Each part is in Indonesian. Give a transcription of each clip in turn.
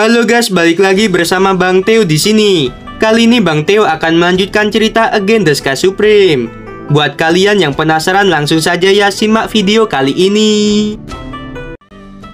Halo guys, balik lagi bersama Bang Theo di sini. Kali ini Bang Theo akan melanjutkan cerita Again the Sky Supreme. Buat kalian yang penasaran, langsung saja ya simak video kali ini.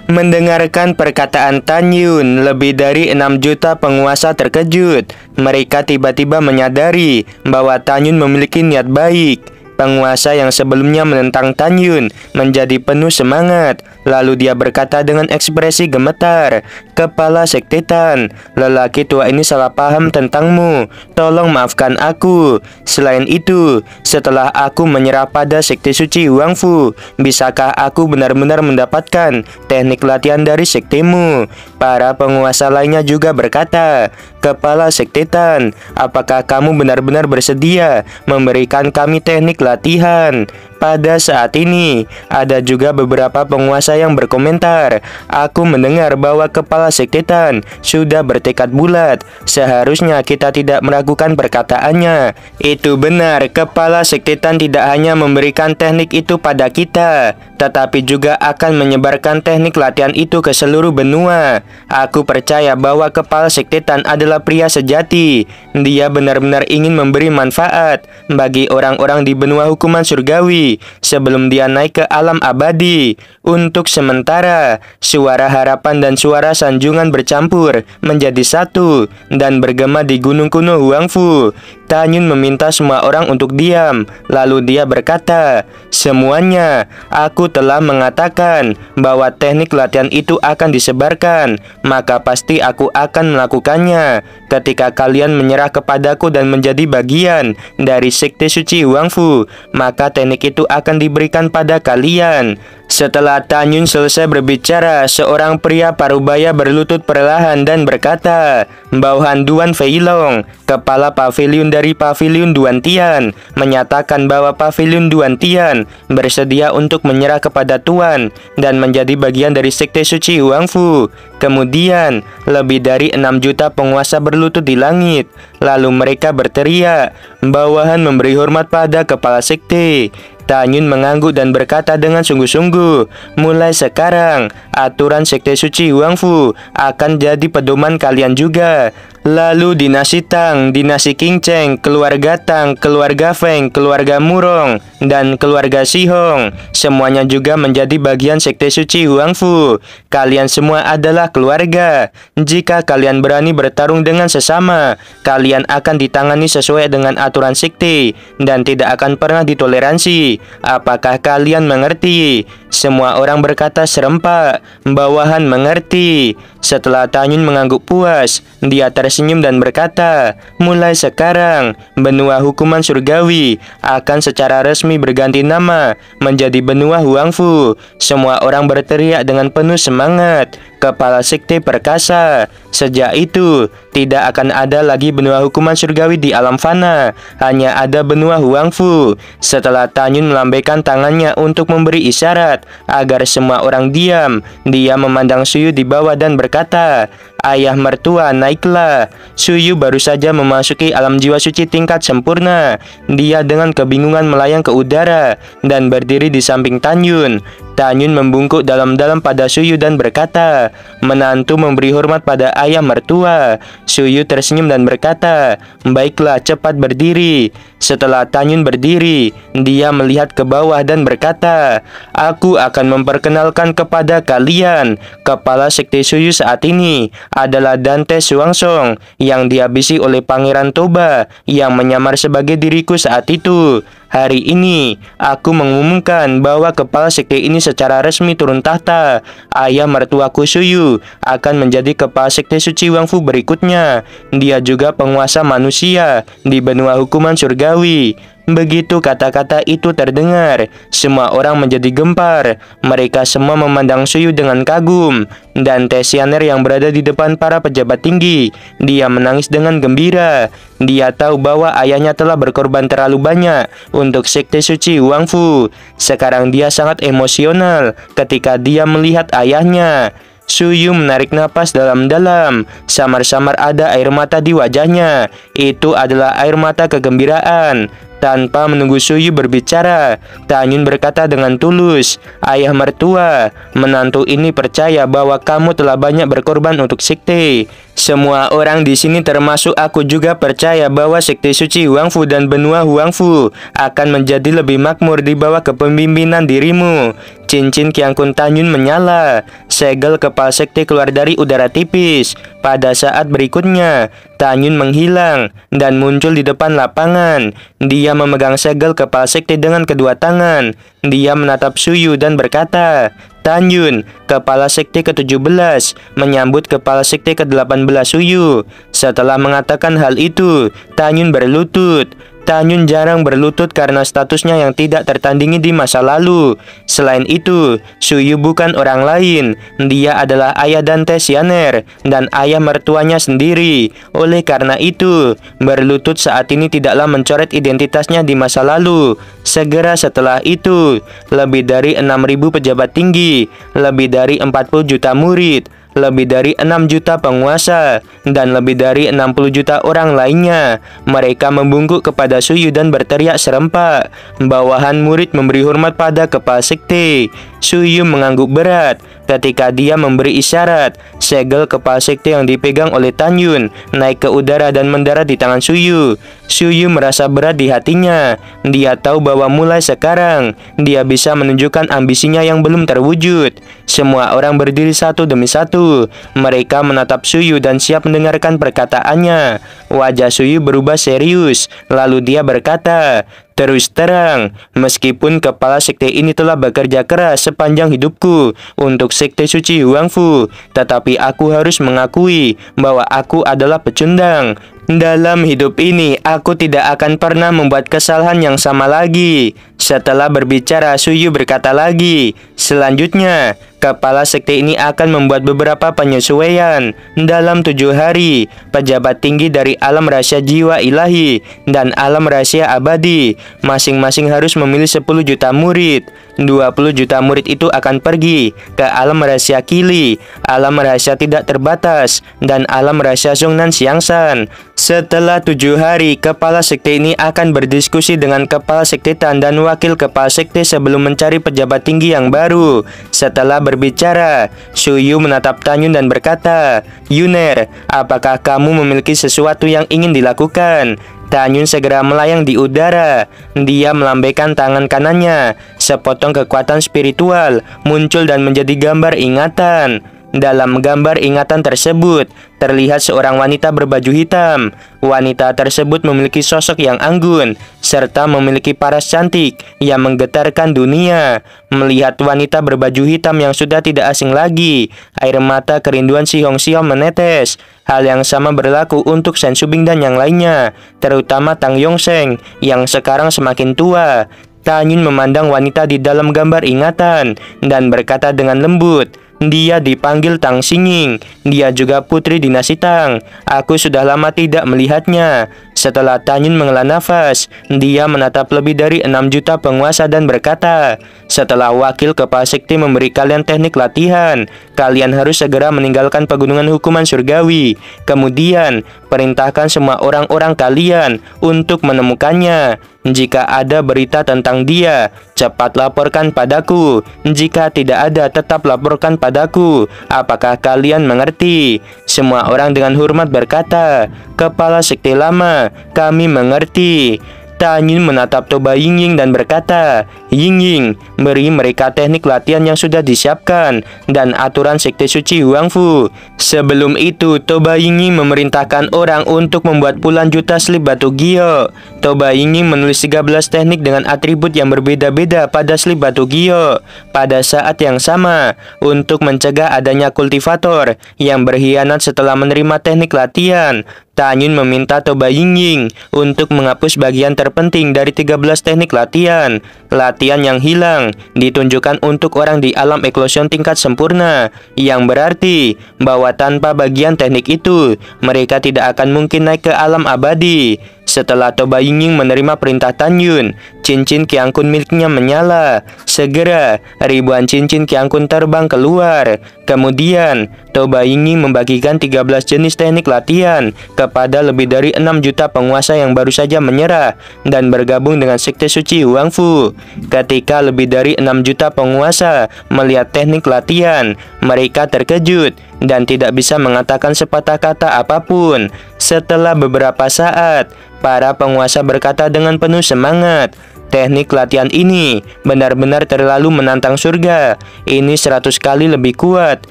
Mendengarkan perkataan Tan Yun, lebih dari 6 juta penguasa terkejut. Mereka tiba-tiba menyadari bahwa Tan Yun memiliki niat baik. Penguasa yang sebelumnya menentang Tan Yun menjadi penuh semangat. Lalu dia berkata dengan ekspresi gemetar, "Kepala Sekte Tan, lelaki tua ini salah paham tentangmu. Tolong maafkan aku. Selain itu, setelah aku menyerah pada Sekte Suci Huang Fu, bisakah aku benar-benar mendapatkan teknik latihan dari sektemu?" Para penguasa lainnya juga berkata, "Kepala Sekte Tan, apakah kamu benar-benar bersedia memberikan kami teknik latihan?" Pada saat ini, ada juga beberapa penguasa yang berkomentar, "Aku mendengar bahwa Kepala Sekte Tan sudah bertekad bulat. Seharusnya kita tidak meragukan perkataannya." Itu benar, Kepala Sekte Tan tidak hanya memberikan teknik itu pada kita, tetapi juga akan menyebarkan teknik latihan itu ke seluruh benua. Aku percaya bahwa Kepala Sekte Tan adalah pria sejati. Dia benar-benar ingin memberi manfaat bagi orang-orang di benua hukuman surgawi sebelum dia naik ke alam abadi. Untuk sementara, suara harapan dan suara sanjungan bercampur menjadi satu dan bergema di gunung kuno Huang Fu. Tan Yun meminta semua orang untuk diam. Lalu dia berkata, "Semuanya, aku telah mengatakan bahwa teknik latihan itu akan disebarkan, maka pasti aku akan melakukannya. Ketika kalian menyerah kepadaku dan menjadi bagian dari Sekte Suci Huang Fu, maka teknik itu akan diberikan pada kalian." Setelah Tan Yun selesai berbicara, seorang pria parubaya berlutut perlahan dan berkata, "Baohan Duan Feilong, kepala pavilion dari pavilion Duan Tian, menyatakan bahwa pavilion Duan Tian bersedia untuk menyerah kepada Tuan dan menjadi bagian dari Sekte Suci Huang Fu." Kemudian, lebih dari 6 juta penguasa berlutut di langit. Lalu mereka berteriak, "Bawahan memberi hormat pada kepala sekte." Tan Yun mengangguk dan berkata dengan sungguh-sungguh, "Mulai sekarang, aturan Sekte Suci Huang Fu akan jadi pedoman kalian juga." Lalu dinasti Tang, dinasti King Cheng, keluarga Tang, keluarga Feng, keluarga Murong, dan keluarga Si Hong, semuanya juga menjadi bagian Sekte Suci Huang Fu. Kalian semua adalah keluarga. Jika kalian berani bertarung dengan sesama, kalian akan ditangani sesuai dengan aturan sekte dan tidak akan pernah ditoleransi. Apakah kalian mengerti? Semua orang berkata serempak, "Bawahan mengerti." Setelah Tan Yun mengangguk puas, dia tersenyum dan berkata, "Mulai sekarang, benua hukuman surgawi akan secara resmi berganti nama menjadi benua Huang Fu." Semua orang berteriak dengan penuh semangat, "Kepala Sekte perkasa." Sejak itu, tidak akan ada lagi benua hukuman surgawi di alam fana, hanya ada benua Huang Fu. Setelah Tan Yun melambaikan tangannya untuk memberi isyarat agar semua orang diam, dia memandang Suyu di bawah dan berkata, "Ayah mertua, naiklah." Suyu baru saja memasuki alam jiwa suci tingkat sempurna. Dia dengan kebingungan melayang ke udara dan berdiri di samping Tan Yun. Tan Yun membungkuk dalam-dalam pada Suyu dan berkata, "Menantu memberi hormat pada ayah mertua." Suyu tersenyum dan berkata, "Baiklah, cepat berdiri." Setelah Tan Yun berdiri, dia melihat ke bawah dan berkata, "Aku akan memperkenalkan kepada kalian, kepala sekte Suyu saat ini adalah Dante Xuansong yang dihabisi oleh Pangeran Toba yang menyamar sebagai diriku saat itu. Hari ini, aku mengumumkan bahwa kepala sekte ini secara resmi turun tahta. Ayah mertuaku Suyu akan menjadi kepala sekte suci Huang Fu berikutnya. Dia juga penguasa manusia di benua hukuman surgawi." Begitu kata-kata itu terdengar, semua orang menjadi gempar. Mereka semua memandang Suyu dengan kagum. Dan Tesianer yang berada di depan para pejabat tinggi, dia menangis dengan gembira. Dia tahu bahwa ayahnya telah berkorban terlalu banyak untuk Sekte Suci Huang Fu. Sekarang dia sangat emosional ketika dia melihat ayahnya. Suyu menarik napas dalam-dalam. Samar-samar ada air mata di wajahnya. Itu adalah air mata kegembiraan. Tanpa menunggu Suyu berbicara, Tanyun berkata dengan tulus, "Ayah mertua, menantu ini percaya bahwa kamu telah banyak berkorban untuk sekte. Semua orang di sini termasuk aku juga percaya bahwa sekte suci Huangfu dan benua Huangfu akan menjadi lebih makmur di bawah kepemimpinan dirimu." Cincin Qiang Kun Tanyun menyala. Segel kepala sekte keluar dari udara tipis. Pada saat berikutnya, Tanyun menghilang dan muncul di depan lapangan. Dia memegang segel kepala sekte dengan kedua tangan. Dia menatap Suyu dan berkata, "Tanyun, kepala sekte ke-17, menyambut kepala sekte ke-18 Suyu." Setelah mengatakan hal itu, Tanyun berlutut. Tanyun jarang berlutut karena statusnya yang tidak tertandingi di masa lalu. Selain itu, Suyu bukan orang lain. Dia adalah ayah Dante Xianer dan ayah mertuanya sendiri. Oleh karena itu, berlutut saat ini tidaklah mencoret identitasnya di masa lalu. Segera setelah itu, lebih dari 6.000 pejabat tinggi, lebih dari 40 juta murid, lebih dari 6 juta penguasa, dan lebih dari 60 juta orang lainnya. Mereka membungkuk kepada Suyu dan berteriak serempak. Bawahan murid memberi hormat pada kepala sekte. Suyu mengangguk berat. Ketika dia memberi isyarat, segel kepala sekte yang dipegang oleh Tanyun naik ke udara dan mendarat di tangan Suyu. Suyu merasa berat di hatinya. Dia tahu bahwa mulai sekarang, dia bisa menunjukkan ambisinya yang belum terwujud. Semua orang berdiri satu demi satu. Mereka menatap Suyu dan siap mendengarkan perkataannya. Wajah Suyu berubah serius. Lalu dia berkata, "Terus terang, meskipun kepala sekte ini telah bekerja keras sepanjang hidupku untuk sekte suci Huangfu, tetapi aku harus mengakui bahwa aku adalah pecundang. Dalam hidup ini, aku tidak akan pernah membuat kesalahan yang sama lagi." Setelah berbicara, Suyu berkata lagi, "Selanjutnya, kepala sekte ini akan membuat beberapa penyesuaian. Dalam 7 hari, pejabat tinggi dari alam rahasia jiwa ilahi dan alam rahasia abadi masing-masing harus memilih 10 juta murid. 20 juta murid itu akan pergi ke alam rahasia Kili, alam rahasia tidak terbatas, dan alam rahasia Zhongnan Xiangshan. Setelah 7 hari, kepala sekte ini akan berdiskusi dengan kepala sekte Tan dan wakil kepala sekte sebelum mencari pejabat tinggi yang baru." Setelah berbicara, Suyu menatap Tanyun dan berkata, "Yuner, apakah kamu memiliki sesuatu yang ingin dilakukan?" Tanyun segera melayang di udara. Dia melambaikan tangan kanannya. Sepotong kekuatan spiritual muncul dan menjadi gambar ingatan. Dalam gambar ingatan tersebut, terlihat seorang wanita berbaju hitam. Wanita tersebut memiliki sosok yang anggun, serta memiliki paras cantik yang menggetarkan dunia. Melihat wanita berbaju hitam yang sudah tidak asing lagi, air mata kerinduan si Hong Xiao menetes. Hal yang sama berlaku untuk Shen Shubing dan yang lainnya, terutama Tang Yongsheng yang sekarang semakin tua. Tanyun memandang wanita di dalam gambar ingatan dan berkata dengan lembut, "Dia dipanggil Tang Xinging. Dia juga putri dinasti Tang. Aku sudah lama tidak melihatnya." Setelah Tanyun menghela nafas, dia menatap lebih dari 6 juta penguasa dan berkata, "Setelah wakil kepala sekte memberi kalian teknik latihan, kalian harus segera meninggalkan pegunungan hukuman surgawi. Kemudian, perintahkan semua orang-orang kalian untuk menemukannya. Jika ada berita tentang dia, cepat laporkan padaku. Jika tidak ada, tetap laporkan padaku. Apakah kalian mengerti?" Semua orang dengan hormat berkata, "Kepala sekte lama, kami mengerti." Tanyun menatap Toba Yingying dan berkata, "Yingying, beri mereka teknik latihan yang sudah disiapkan dan aturan sekte suci Huangfu." Sebelum itu, Toba Yingying memerintahkan orang untuk membuat puluhan juta slip batu gio. Toba Yingying menulis 13 teknik dengan atribut yang berbeda-beda pada slip batu gio. Pada saat yang sama, untuk mencegah adanya kultivator yang berkhianat setelah menerima teknik latihan, Tanyun meminta Toba Yingying untuk menghapus bagian terpenting dari 13 teknik latihan. Latihan yang hilang ditunjukkan untuk orang di alam eklosion tingkat sempurna, yang berarti bahwa tanpa bagian teknik itu, mereka tidak akan mungkin naik ke alam abadi. Setelah Toba Ying menerima perintah Tan Yun, cincin Qiang Kun miliknya menyala. Segera, ribuan cincin Qiang Kun terbang keluar. Kemudian, Toba Ying membagikan 13 jenis teknik latihan kepada lebih dari 6 juta penguasa yang baru saja menyerah dan bergabung dengan sekte suci Huang Fu. Ketika lebih dari 6 juta penguasa melihat teknik latihan, mereka terkejut dan tidak bisa mengatakan sepatah kata apapun. Setelah beberapa saat, para penguasa berkata dengan penuh semangat, "Teknik latihan ini benar-benar terlalu menantang surga. Ini 100 kali lebih kuat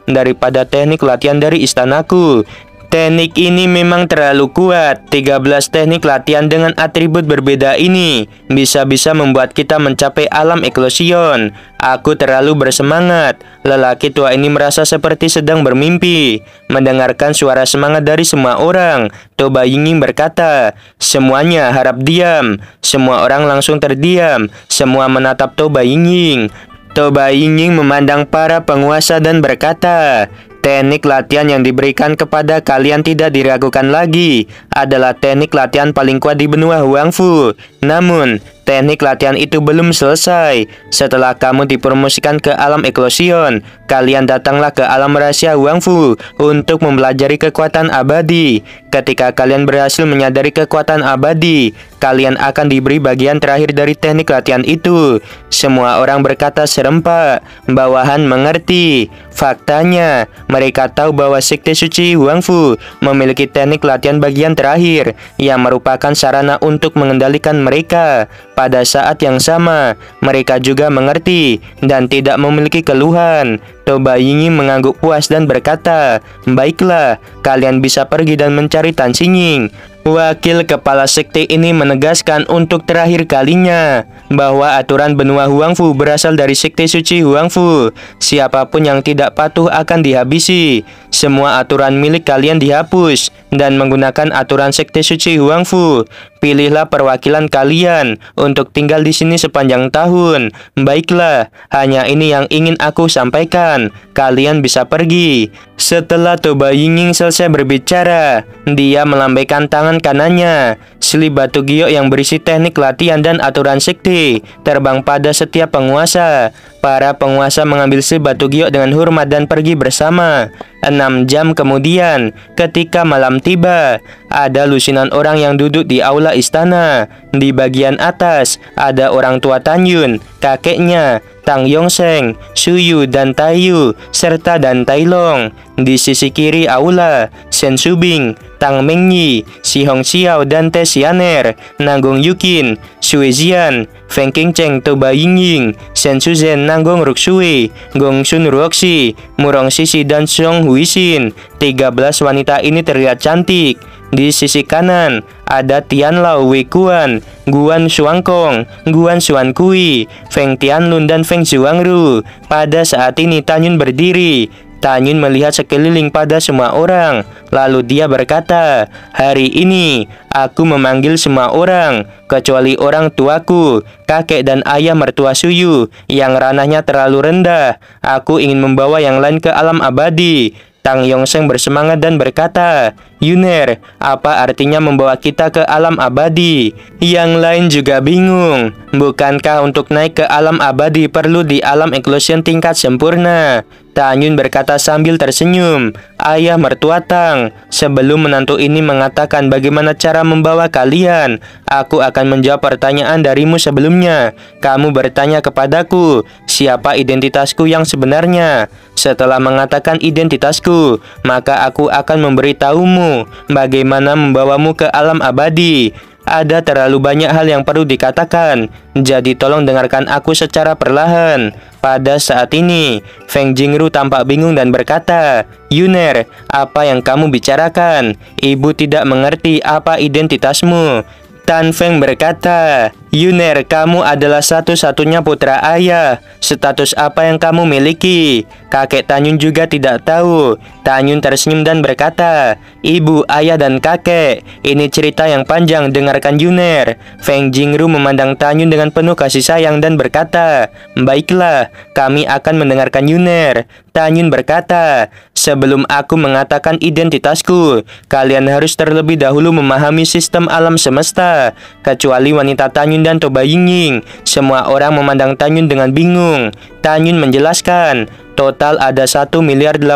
daripada teknik latihan dari istanaku. Teknik ini memang terlalu kuat. 13 teknik latihan dengan atribut berbeda ini bisa-bisa membuat kita mencapai alam eklosion. Aku terlalu bersemangat." Lelaki tua ini merasa seperti sedang bermimpi. Mendengarkan suara semangat dari semua orang, Toba Ying berkata, "Semuanya harap diam." Semua orang langsung terdiam. Semua menatap Toba Ying. Toba Ying memandang para penguasa dan berkata, "Teknik latihan yang diberikan kepada kalian tidak diragukan lagi. Adalah teknik latihan paling kuat di benua Huang Fu. Namun, teknik latihan itu belum selesai. Setelah kamu dipromosikan ke alam eklosion, kalian datanglah ke alam rahasia Huang Fu untuk mempelajari kekuatan abadi. Ketika kalian berhasil menyadari kekuatan abadi, kalian akan diberi bagian terakhir dari teknik latihan itu." Semua orang berkata serempak, "Bawahan mengerti." Faktanya, mereka tahu bahwa sekte suci Huang Fu memiliki teknik latihan bagian terakhir yang merupakan sarana untuk mengendalikan mereka. Pada saat yang sama, mereka juga mengerti dan tidak memiliki keluhan. Toba Ying mengangguk puas dan berkata, "Baiklah, kalian bisa pergi dan mencari Tan Xingyin." Wakil kepala sekte ini menegaskan untuk terakhir kalinya bahwa aturan benua Huang Fu berasal dari sekte suci Huang Fu. Siapapun yang tidak patuh akan dihabisi. Semua aturan milik kalian dihapus dan menggunakan aturan sekte suci Huang Fu. Pilihlah perwakilan kalian untuk tinggal di sini sepanjang tahun. Baiklah, hanya ini yang ingin aku sampaikan. Kalian bisa pergi." Setelah Toba Ying selesai berbicara, dia melambaikan tangan kanannya. Selip batu giok yang berisi teknik latihan dan aturan sekte terbang pada setiap penguasa. Para penguasa mengambil selip batu giok dengan hormat dan pergi bersama. 6 jam kemudian, ketika malam tiba, ada lusinan orang yang duduk di aula istana. Di bagian atas, ada orang tua Tan Yun, kakeknya, Tang Yongsheng, Suyu dan Taiyu, serta Dan Tailong. Di sisi kiri aula, Shen Subing, Tang Mengyi, Si Hong Xiao dan Te Xianer, Nanggong Yukin, Sui Zian, Feng Qingcheng, Toba Ying, Shen Suzhen, Nanggong Ruksui, Gong Sun Ruoxi, Murong Sisi dan Song Huixin. 13 wanita ini terlihat cantik. Di sisi kanan, ada Tian Lao Wei Kuan, Guan Shuangkong, Guan Xuan Kui, Feng Tianlun dan Feng Zhuangru. Pada saat ini Tan Yun berdiri. Tan Yun melihat sekeliling pada semua orang. Lalu dia berkata, "Hari ini aku memanggil semua orang, kecuali orang tuaku, kakek dan ayah mertua Suyu yang ranahnya terlalu rendah. Aku ingin membawa yang lain ke alam abadi." Tang Yongsheng bersemangat dan berkata, "Yuner, apa artinya membawa kita ke alam abadi?" Yang lain juga bingung. Bukankah untuk naik ke alam abadi perlu di alam eklosion tingkat sempurna? Tan Yun berkata sambil tersenyum, "Ayah mertua Tang, sebelum menantu ini mengatakan bagaimana cara membawa kalian, aku akan menjawab pertanyaan darimu sebelumnya. Kamu bertanya kepadaku, siapa identitasku yang sebenarnya? Setelah mengatakan identitasku, maka aku akan memberitahumu bagaimana membawamu ke alam abadi. Ada terlalu banyak hal yang perlu dikatakan, jadi tolong dengarkan aku secara perlahan." Pada saat ini, Feng Jingru tampak bingung dan berkata, "Yuner, apa yang kamu bicarakan? Ibu tidak mengerti apa identitasmu." Tan Feng berkata, Yuner, kamu adalah satu-satunya putra ayah. Status apa yang kamu miliki? Kakek Tanyun juga tidak tahu. Tanyun tersenyum dan berkata, ibu, ayah, dan kakek. Ini cerita yang panjang, dengarkan Yuner. Feng Jingru memandang Tanyun dengan penuh kasih sayang dan berkata, baiklah, kami akan mendengarkan Yuner. Tanyun berkata, sebelum aku mengatakan identitasku, kalian harus terlebih dahulu memahami sistem alam semesta. Kecuali wanita Tanyun dan Toba Yingying, semua orang memandang Tanyun dengan bingung. Tanyun menjelaskan, total ada 1.080.000.000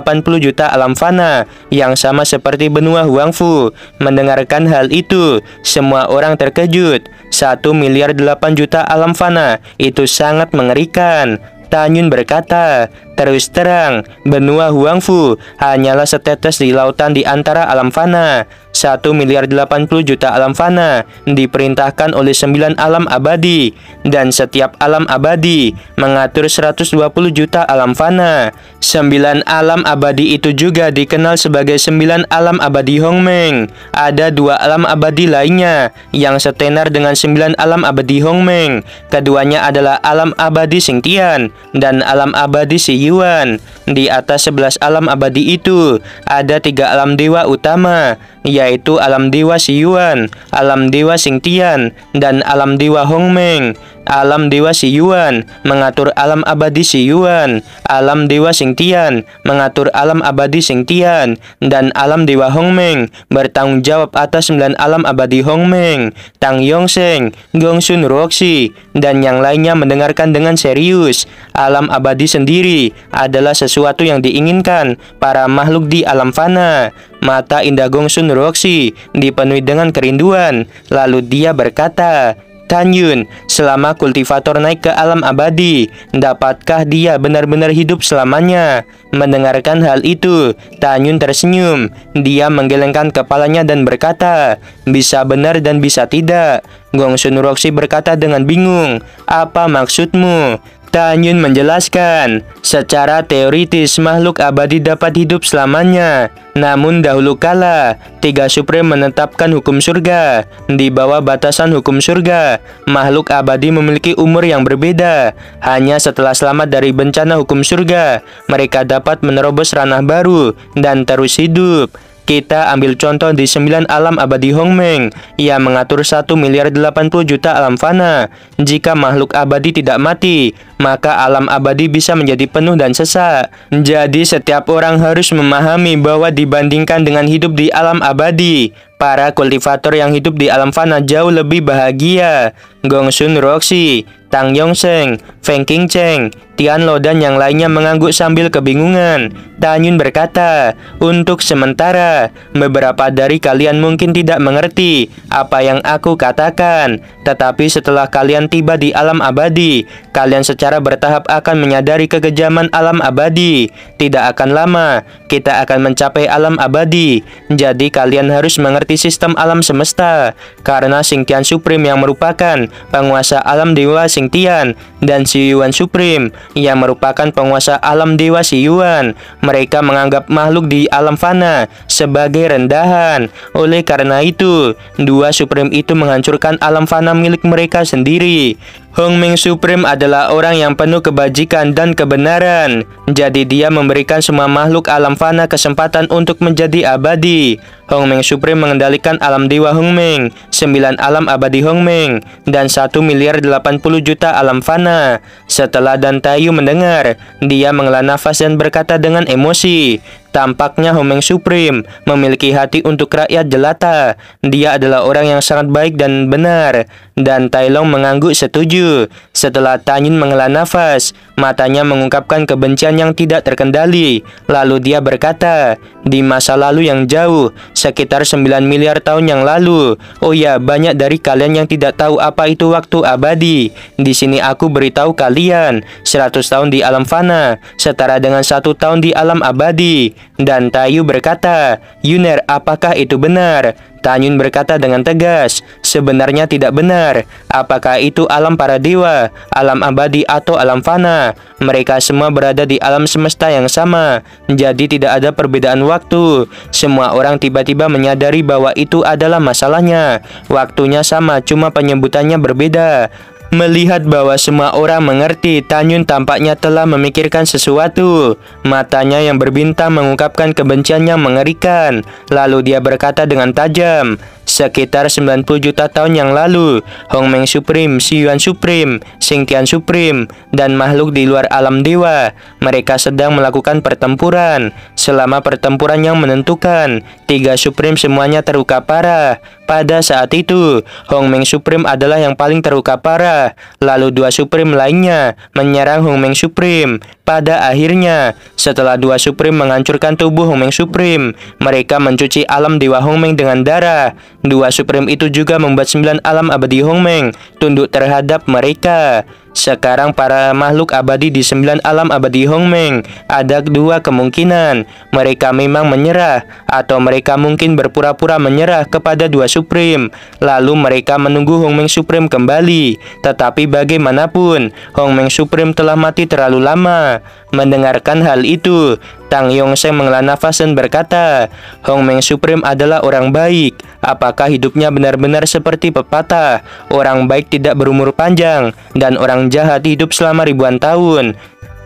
alam fana yang sama seperti benua Huangfu. Mendengarkan hal itu, semua orang terkejut. 1.008.000.000 alam fana itu sangat mengerikan. Tanyun berkata, terus terang, benua Huangfu hanyalah setetes di lautan di antara alam fana. 1.080.000.000 alam fana diperintahkan oleh 9 alam abadi, dan setiap alam abadi mengatur 120 juta alam fana. 9 alam abadi itu juga dikenal sebagai 9 alam abadi Hongmeng. Ada 2 alam abadi lainnya yang setenar dengan 9 alam abadi Hongmeng. Keduanya adalah alam abadi Xingtian dan alam abadi Si Yuan. Di atas 11 alam abadi itu ada 3 alam dewa utama, yaitu alam dewa Si Yuan, alam dewa Xingtian, dan alam dewa Hongmeng. Alam dewa Si Yuan mengatur alam abadi Si Yuan, alam dewa Xingtian mengatur alam abadi Xingtian, dan alam dewa Hongmeng bertanggung jawab atas 9 alam abadi Hongmeng. Tang Yongsheng, Gongsun Roxi, dan yang lainnya mendengarkan dengan serius. Alam abadi sendiri adalah sesuatu yang diinginkan para makhluk di alam fana. Mata indah Gongsun Roxi dipenuhi dengan kerinduan. Lalu dia berkata, Tanyun, selama kultivator naik ke alam abadi, dapatkah dia benar-benar hidup selamanya? Mendengarkan hal itu, Tanyun tersenyum. Dia menggelengkan kepalanya dan berkata, bisa benar dan bisa tidak. Gongsun Roxi berkata dengan bingung, apa maksudmu? Tanyun menjelaskan, secara teoritis makhluk abadi dapat hidup selamanya. Namun dahulu kala, 3 Supreme menetapkan hukum surga. Di bawah batasan hukum surga, makhluk abadi memiliki umur yang berbeda. Hanya setelah selamat dari bencana hukum surga, mereka dapat menerobos ranah baru dan terus hidup. Kita ambil contoh di 9 alam abadi Hongmeng yang mengatur 1.080.000.000 alam fana. Jika makhluk abadi tidak mati, maka alam abadi bisa menjadi penuh dan sesak. Jadi setiap orang harus memahami bahwa dibandingkan dengan hidup di alam abadi, para kultivator yang hidup di alam fana jauh lebih bahagia. Gongsun Roxi, Tang Yongsheng, Feng Qingcheng, Tian Lo, dan yang lainnya mengangguk sambil kebingungan. Tanyun berkata, untuk sementara, beberapa dari kalian mungkin tidak mengerti apa yang aku katakan. Tetapi setelah kalian tiba di alam abadi, kalian secara bertahap akan menyadari kekejaman alam abadi. Tidak akan lama, kita akan mencapai alam abadi. Jadi kalian harus mengerti sistem alam semesta. Karena Xingtian Supreme yang merupakan penguasa alam dewa Xingtian, dan Si Yuan Supreme yang merupakan penguasa alam dewa Si Yuan, mereka menganggap makhluk di alam fana sebagai rendahan. Oleh karena itu, 2 Supreme itu menghancurkan alam fana milik mereka sendiri. Hongmeng Supreme adalah orang yang penuh kebajikan dan kebenaran. Jadi dia memberikan semua makhluk alam fana kesempatan untuk menjadi abadi. Hongmeng Supreme mengendalikan alam dewa Hongmeng, 9 alam abadi Hongmeng, dan 1.080.000.000 alam fana. Setelah Dan Tayu mendengar, dia menghela nafas dan berkata dengan emosi, tampaknya Hongmeng Supreme memiliki hati untuk rakyat jelata. Dia adalah orang yang sangat baik dan benar. Dan Tai Long mengangguk setuju. Setelah Tanyun menghela nafas, matanya mengungkapkan kebencian yang tidak terkendali. Lalu dia berkata, di masa lalu yang jauh, sekitar 9 miliar tahun yang lalu. Oh ya, banyak dari kalian yang tidak tahu apa itu waktu abadi. Di sini aku beritahu kalian, 100 tahun di alam fana setara dengan 1 tahun di alam abadi. dan Tayu berkata, "Yuner, apakah itu benar?" Tanyun berkata dengan tegas, "Sebenarnya tidak benar. Apakah itu alam para dewa, alam abadi atau alam fana? Mereka semua berada di alam semesta yang sama, jadi tidak ada perbedaan waktu." Semua orang tiba-tiba menyadari bahwa itu adalah masalahnya. Waktunya sama, cuma penyebutannya berbeda. Melihat bahwa semua orang mengerti, Tanyun tampaknya telah memikirkan sesuatu. Matanya yang berbintang mengungkapkan kebencian yang mengerikan. Lalu dia berkata dengan tajam, "Sekitar 90 juta tahun yang lalu, Hongmeng Supreme, Xiyuan Supreme, Xingtian Supreme, dan makhluk di luar alam dewa, mereka sedang melakukan pertempuran. Selama pertempuran yang menentukan, 3 Supreme semuanya terluka parah. Pada saat itu, Hongmeng Supreme adalah yang paling terluka parah. Lalu 2 Supreme lainnya menyerang Hongmeng Supreme. Pada akhirnya, setelah 2 Supreme menghancurkan tubuh Hongmeng Supreme, mereka mencuci alam dewa Hongmeng dengan darah. 2 Supreme itu juga membuat 9 alam abadi Hongmeng tunduk terhadap mereka. Sekarang para makhluk abadi di 9 alam abadi Hongmeng, ada 2 kemungkinan. Mereka memang menyerah, atau mereka mungkin berpura-pura menyerah kepada 2 Supreme. Lalu mereka menunggu Hongmeng Supreme kembali. Tetapi bagaimanapun, Hongmeng Supreme telah mati terlalu lama. Mendengarkan hal itu, Tang Yongsheng menghela nafas dan berkata, "Hongmeng Supreme adalah orang baik. Apakah hidupnya benar-benar seperti pepatah? Orang baik tidak berumur panjang, dan orang jahat hidup selama ribuan tahun."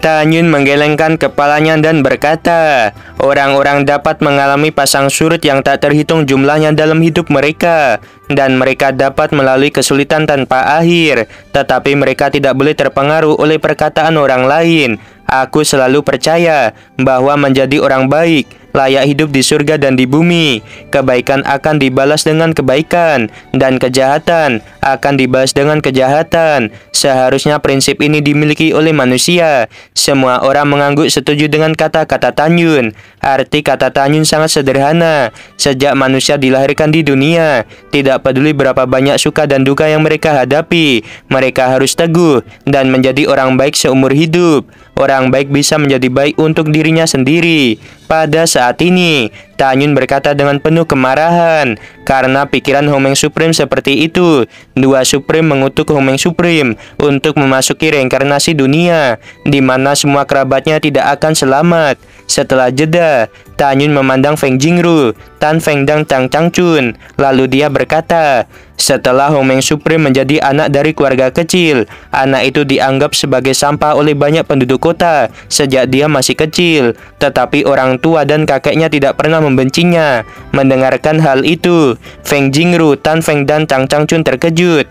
Tanyun menggelengkan kepalanya dan berkata, "Orang-orang dapat mengalami pasang surut yang tak terhitung jumlahnya dalam hidup mereka, dan mereka dapat melalui kesulitan tanpa akhir, tetapi mereka tidak boleh terpengaruh oleh perkataan orang lain. Aku selalu percaya bahwa menjadi orang baik layak hidup di surga dan di bumi. Kebaikan akan dibalas dengan kebaikan, dan kejahatan akan dibalas dengan kejahatan. Seharusnya prinsip ini dimiliki oleh manusia." Semua orang mengangguk setuju dengan kata-kata Tanyun. Arti kata Tanyun sangat sederhana. Sejak manusia dilahirkan di dunia, tidak peduli berapa banyak suka dan duka yang mereka hadapi, mereka harus teguh dan menjadi orang baik seumur hidup. Orang baik bisa menjadi baik untuk dirinya sendiri. Pada saat ini, Tanyun berkata dengan penuh kemarahan karena pikiran Hongmeng Supreme seperti itu. 2 Supreme mengutuk Hongmeng Supreme untuk memasuki reinkarnasi dunia, di mana semua kerabatnya tidak akan selamat. Setelah jeda, Tanyun memandang Feng Jingru, Tan Feng dan Tang Changchun. Lalu dia berkata, "Setelah Hongmeng Supreme menjadi anak dari keluarga kecil, anak itu dianggap sebagai sampah oleh banyak penduduk kota sejak dia masih kecil. Tetapi orang tua dan kakeknya tidak pernah membencinya." Mendengarkan hal itu, Feng Jingru, Tan Feng dan Tang Changchun terkejut.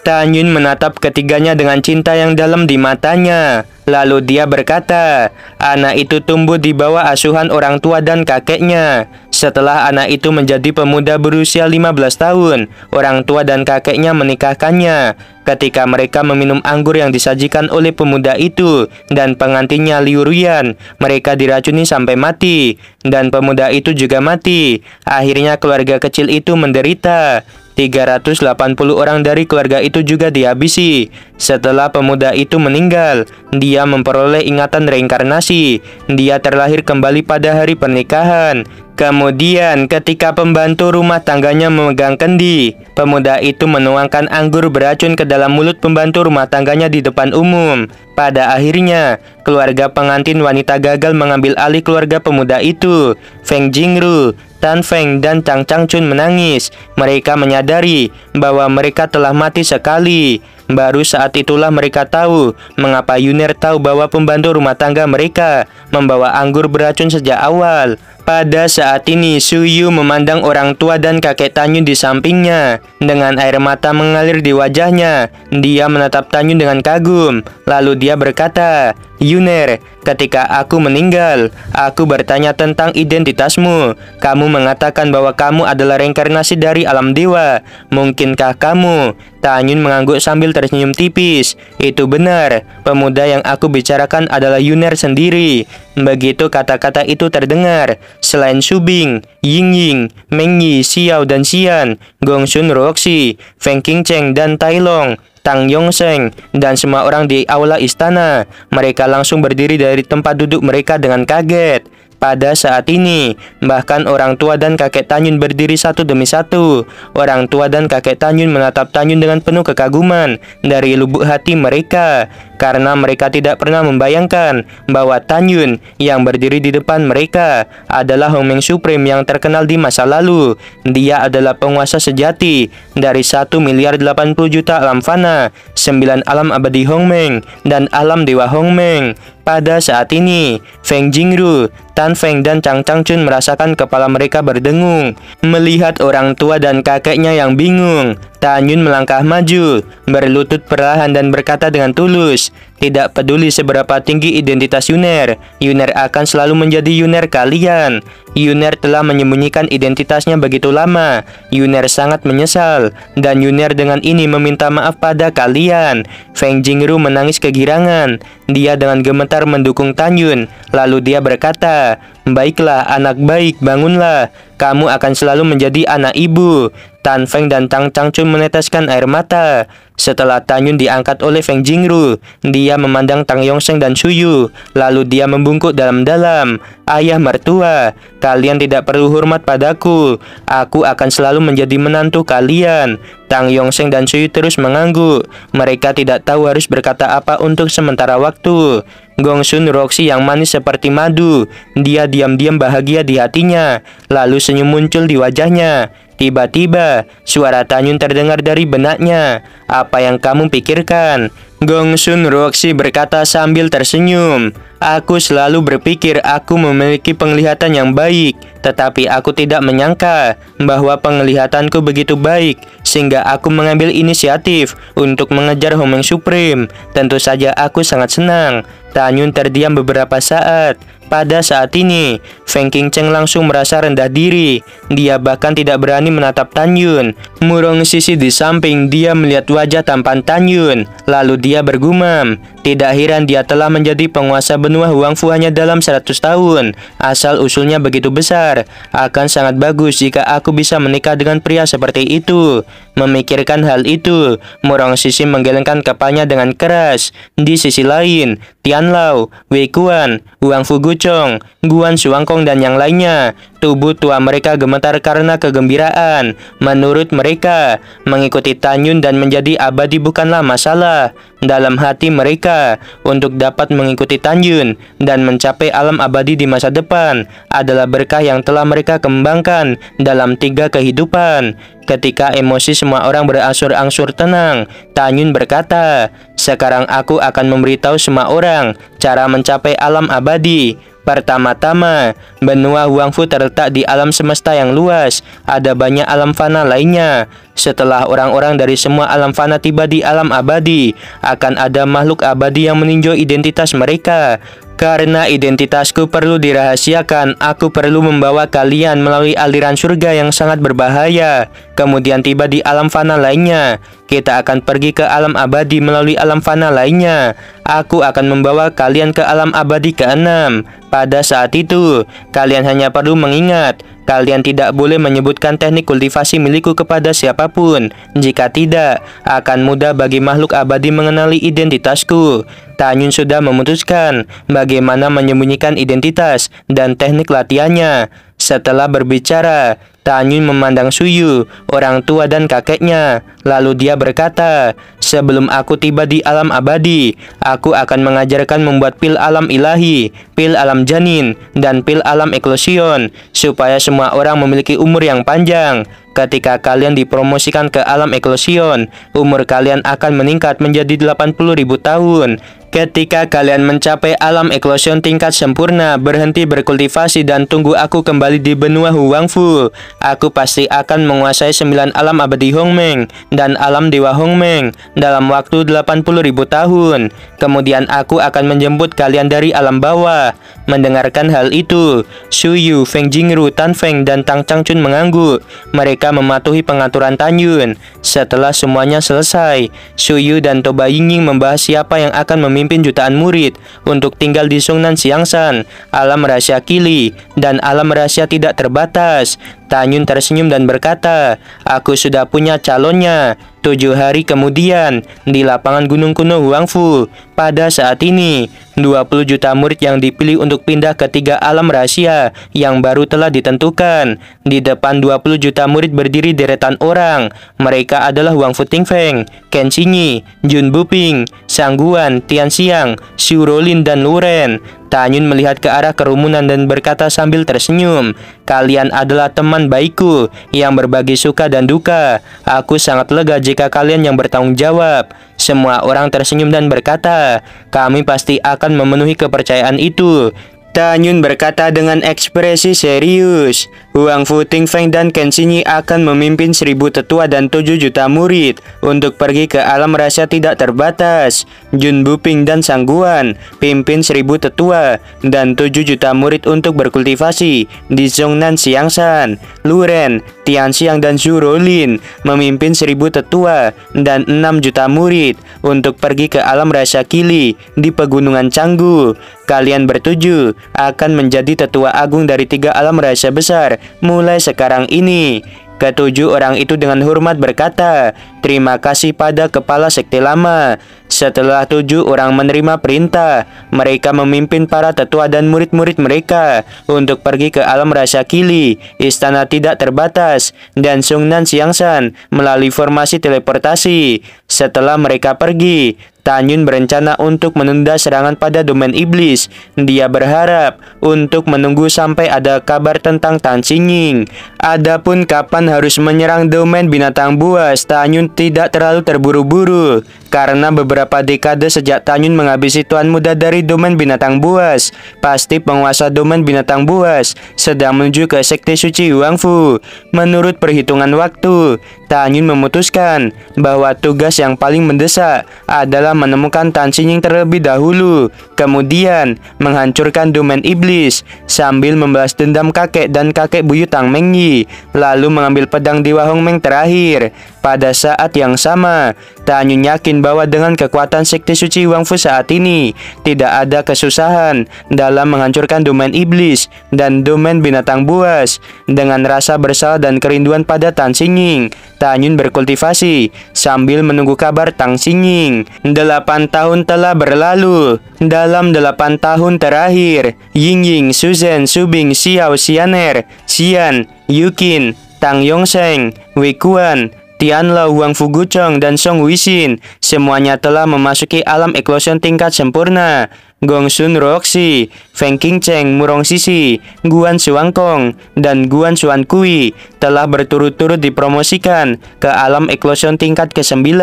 Tanyun menatap ketiganya dengan cinta yang dalam di matanya. Lalu dia berkata, "Anak itu tumbuh di bawah asuhan orang tua dan kakeknya. Setelah anak itu menjadi pemuda berusia 15 tahun, orang tua dan kakeknya menikahkannya. Ketika mereka meminum anggur yang disajikan oleh pemuda itu dan pengantinnya Liu Ruyan, mereka diracuni sampai mati, dan pemuda itu juga mati. Akhirnya keluarga kecil itu menderita. 380 orang dari keluarga itu juga dihabisi. Setelah pemuda itu meninggal, dia memperoleh ingatan reinkarnasi. Dia terlahir kembali pada hari pernikahan. Kemudian ketika pembantu rumah tangganya memegang kendi, pemuda itu menuangkan anggur beracun ke dalam mulut pembantu rumah tangganya di depan umum. Pada akhirnya, keluarga pengantin wanita gagal mengambil alih keluarga pemuda itu. Feng Jingru, Tan Feng dan Tang Changchun menangis. Mereka menyadari bahwa mereka telah mati sekali. Baru saat itulah mereka tahu mengapa Yuner tahu bahwa pembantu rumah tangga mereka membawa anggur beracun sejak awal. Pada saat ini, Su Yu memandang orang tua dan kakek Tanyun di sampingnya. Dengan air mata mengalir di wajahnya, dia menatap Tanyun dengan kagum. Lalu dia berkata, "Yuner, ketika aku meninggal, aku bertanya tentang identitasmu. Kamu mengatakan bahwa kamu adalah reinkarnasi dari alam dewa. Mungkinkah kamu?" Tanyun mengangguk sambil tersenyum tipis. "Itu benar, pemuda yang aku bicarakan adalah Yuner sendiri." Begitu kata-kata itu terdengar, selain Subing, Yingying, Mengyi, Xiao dan Xian, Gongsun Roxi, Feng Qingcheng dan Tai Long, Tang Yongsheng, dan semua orang di aula istana, mereka langsung berdiri dari tempat duduk mereka dengan kaget. Pada saat ini, bahkan orang tua dan kakek Tanyun berdiri satu demi satu. Orang tua dan kakek Tanyun menatap Tanyun dengan penuh kekaguman dari lubuk hati mereka, karena mereka tidak pernah membayangkan bahwa Tanyun yang berdiri di depan mereka adalah Hongmeng Supreme yang terkenal di masa lalu. Dia adalah penguasa sejati dari 1.080.000.000 alam fana, 9 alam abadi Hongmeng, dan alam dewa Hongmeng. Pada saat ini, Feng Jingru, Tan Feng, dan Chang Changchun merasakan kepala mereka berdengung. Melihat orang tua dan kakeknya yang bingung, Tanyun melangkah maju, berlutut perlahan dan berkata dengan tulus, "Tidak peduli seberapa tinggi identitas Yuner, Yuner akan selalu menjadi Yuner kalian. Yuner telah menyembunyikan identitasnya begitu lama. Yuner sangat menyesal, dan Yuner dengan ini meminta maaf pada kalian." Feng Jingru menangis kegirangan. Dia dengan gemetar mendukung Tanyun, lalu dia berkata, "Baiklah anak baik, bangunlah. Kamu akan selalu menjadi anak ibu." Tan Feng dan Tang Changchun meneteskan air mata. Setelah Tanyun diangkat oleh Feng Jingru, dia memandang Tang Yongsheng dan Suyu, lalu dia membungkuk dalam-dalam. "Ayah mertua, kalian tidak perlu hormat padaku. Aku akan selalu menjadi menantu kalian." Tang Yongsheng dan Suyu terus mengangguk. Mereka tidak tahu harus berkata apa untuk sementara waktu. Gongsun Roxy yang manis seperti madu. Dia diam-diam bahagia di hatinya, lalu senyum muncul di wajahnya. Tiba-tiba, suara Tanyun terdengar dari benaknya. "Apa yang kamu pikirkan?" Gongsun Roxy berkata sambil tersenyum. "Aku selalu berpikir aku memiliki penglihatan yang baik, tetapi aku tidak menyangka bahwa penglihatanku begitu baik, sehingga aku mengambil inisiatif untuk mengejar Hongmeng Supreme. Tentu saja aku sangat senang." Tanyun terdiam beberapa saat. Pada saat ini, Feng Qingcheng langsung merasa rendah diri. Dia bahkan tidak berani menatap Tanyun. Murong sisi di samping dia melihat wajah tampan Tanyun. Lalu dia bergumam. Tidak heran dia telah menjadi penguasa benua Huangfu hanya dalam 100 tahun. Asal usulnya begitu besar. Akan sangat bagus jika aku bisa menikah dengan pria seperti itu. Memikirkan hal itu, Murong sisi menggelengkan kepalanya dengan keras. Di sisi lain, Tian Lao, Wei Kuan, Huangfu Guchong, Guan Shuangkong, dan yang lainnya, tubuh tua mereka gemetar karena kegembiraan. Menurut mereka, mengikuti Tanyun dan menjadi abadi bukanlah masalah. Dalam hati mereka, untuk dapat mengikuti Tanyun dan mencapai alam abadi di masa depan adalah berkah yang telah mereka kembangkan dalam 3 kehidupan. Ketika emosi semua orang berangsur-angsur tenang, Tanyun berkata, "Sekarang aku akan memberitahu semua orang cara mencapai alam abadi. Pertama-tama, benua Huangfu terletak di alam semesta yang luas. Ada banyak alam fana lainnya. Setelah orang-orang dari semua alam fana tiba di alam abadi, akan ada makhluk abadi yang meninjau identitas mereka. Karena identitasku perlu dirahasiakan, aku perlu membawa kalian melalui aliran surga yang sangat berbahaya. Kemudian tiba di alam fana lainnya. Kita akan pergi ke alam abadi melalui alam fana lainnya. Aku akan membawa kalian ke alam abadi ke-6. Pada saat itu, kalian hanya perlu mengingat, kalian tidak boleh menyebutkan teknik kultivasi milikku kepada siapapun. Jika tidak, akan mudah bagi makhluk abadi mengenali identitasku." Tanyun sudah memutuskan bagaimana menyembunyikan identitas dan teknik latihannya. Setelah berbicara, Tanyun memandang Suyu, orang tua dan kakeknya. Lalu dia berkata, "Sebelum aku tiba di alam abadi, aku akan mengajarkan membuat pil alam ilahi, pil alam janin, dan pil alam eklosion, supaya semua orang memiliki umur yang panjang. Ketika kalian dipromosikan ke alam eklosion, umur kalian akan meningkat menjadi 80.000 tahun. Ketika kalian mencapai alam eklosion tingkat sempurna, berhenti berkultivasi dan tunggu aku kembali di benua Huangfu. Aku pasti akan menguasai 9 alam abadi Hongmeng dan alam dewa Hongmeng dalam waktu 80.000 tahun. Kemudian aku akan menjemput kalian dari alam bawah." Mendengarkan hal itu, Suyu, Feng Jingru, Tan Feng, dan Tang Changchun mengangguk. Mereka mematuhi pengaturan Tanyun. Setelah semuanya selesai, Suyu dan Toba Yingying membahas siapa yang akan memimpin jutaan murid untuk tinggal di Sungnan Xiangshan, alam rahasia Kili, dan alam rahasia tidak terbatas. Tanyun tersenyum dan berkata, "Aku sudah punya calonnya." 7 hari kemudian, di lapangan gunung kuno Huangfu, pada saat ini, 20 juta murid yang dipilih untuk pindah ke 3 alam rahasia yang baru telah ditentukan. Di depan 20 juta murid berdiri deretan orang. Mereka adalah Huangfu Tingfeng, Qin Xinyi, Jun Buping, Sangguan, Tianxiang, Xu Rolin, dan Luren. Tanyun melihat ke arah kerumunan dan berkata sambil tersenyum, "Kalian adalah teman baikku yang berbagi suka dan duka. Aku sangat lega jika kalian yang bertanggung jawab." Semua orang tersenyum dan berkata, "Kami pasti akan memenuhi kepercayaan itu." Tanyun berkata dengan ekspresi serius, "Huangfu Tingfeng dan Qin Xinyi akan memimpin 1000 tetua dan 7 juta murid untuk pergi ke alam rahasia tidak terbatas. Jun Buping dan Sangguan pimpin 1000 tetua dan 7 juta murid untuk berkultivasi di Zhongnan Xiangshan. Luren, Tianxiang, dan Xu Rolin memimpin 1000 tetua dan 6 juta murid untuk pergi ke alam rahasia Qili di pegunungan Canggu. Kalian bertujuh akan menjadi tetua agung dari 3 alam rahasia besar mulai sekarang ini." Ketujuh orang itu dengan hormat berkata, "Terima kasih pada kepala sekte lama." Setelah 7 orang menerima perintah, mereka memimpin para tetua dan murid-murid mereka untuk pergi ke alam rahasia Qili, istana tidak terbatas, dan Zhongnan Xiangshan melalui formasi teleportasi. Setelah mereka pergi, Tanyun berencana untuk menunda serangan pada domain iblis. Dia berharap untuk menunggu sampai ada kabar tentang Tan Xingyin. Adapun kapan harus menyerang domain binatang buas, Tanyun tidak terlalu terburu-buru. Karena beberapa dekade sejak Tanyun menghabisi tuan muda dari domain binatang buas, pasti penguasa domain binatang buas sedang menuju ke sekte suci Huangfu. Menurut perhitungan waktu, Tanyun memutuskan bahwa tugas yang paling mendesak adalah menemukan Tan Xingyin terlebih dahulu, kemudian menghancurkan domain iblis sambil membalas dendam kakek dan kakek buyut Tang Mengyi, lalu mengambil pedang Dewa Hongmeng terakhir. Pada saat yang sama, Tanyun yakin bahwa dengan kekuatan sekte suci Huangfu saat ini, tidak ada kesusahan dalam menghancurkan domain iblis dan domain binatang buas. Dengan rasa bersalah dan kerinduan pada Tan Xingyin, Tanyun berkultivasi sambil menunggu kabar Tan Xingyin. 8 tahun telah berlalu. Dalam 8 tahun terakhir, Yingying, Suzhen, Subing, Xiao, Xianer, Xian, Yukin, Tang Yongsheng, Wei Kuan, Tianlao, Huangfu Guchong, dan Song Huixin semuanya telah memasuki alam eklosion tingkat sempurna. Gongsun Roxi, Feng Qingcheng, Murong Sisi, Guan Xuankong, dan Guan Xuan Kui telah berturut-turut dipromosikan ke alam eklosion tingkat ke-9.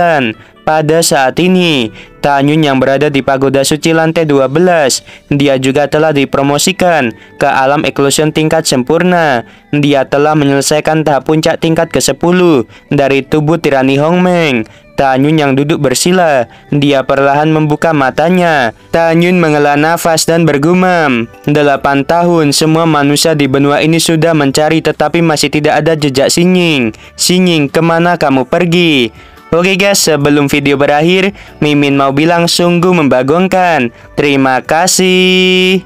Pada saat ini, Tanyun yang berada di pagoda suci lantai 12, dia juga telah dipromosikan ke alam eklosion tingkat sempurna. Dia telah menyelesaikan tahap puncak tingkat ke-10 dari tubuh tirani Hongmeng. Tanyun yang duduk bersila, dia perlahan membuka matanya. Tanyun menghela nafas dan bergumam, 8 tahun semua manusia di benua ini sudah mencari tetapi masih tidak ada jejak Xingyin. Xingyin, kemana kamu pergi? Oke guys, sebelum video berakhir, Mimin mau bilang sungguh membagongkan. Terima kasih.